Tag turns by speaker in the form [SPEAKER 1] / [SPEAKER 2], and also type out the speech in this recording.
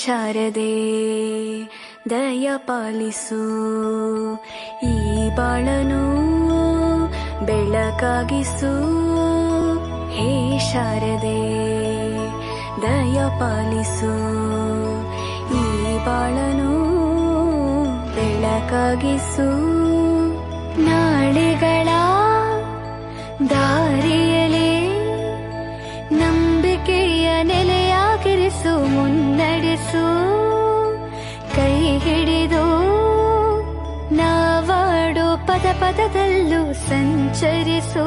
[SPEAKER 1] ಶಾರದೆ ದಯ ಪಾಲಿಸು, ಈ ಬಾಳನು ಬೆಳಕಾಗಿಸು. ಹೇ ಶಾರದೆ ದಯ ಪಾಲಿಸು, ಈ ಬಾಳನು ಬೆಳಕಾಗಿಸು. ನಾಳೆಗಳ ದಾರಿಯಲೇ ನಂಬಿಕೆಯ ನೆಲೆಯಾಗಿರಿಸು, ಮುನ್ನಡೆಸು. ಕೈ ಹಿಡಿದು ನಾವಾಡೋ ಪದ ಪದದಲ್ಲೂ ಸಂಚರಿಸು.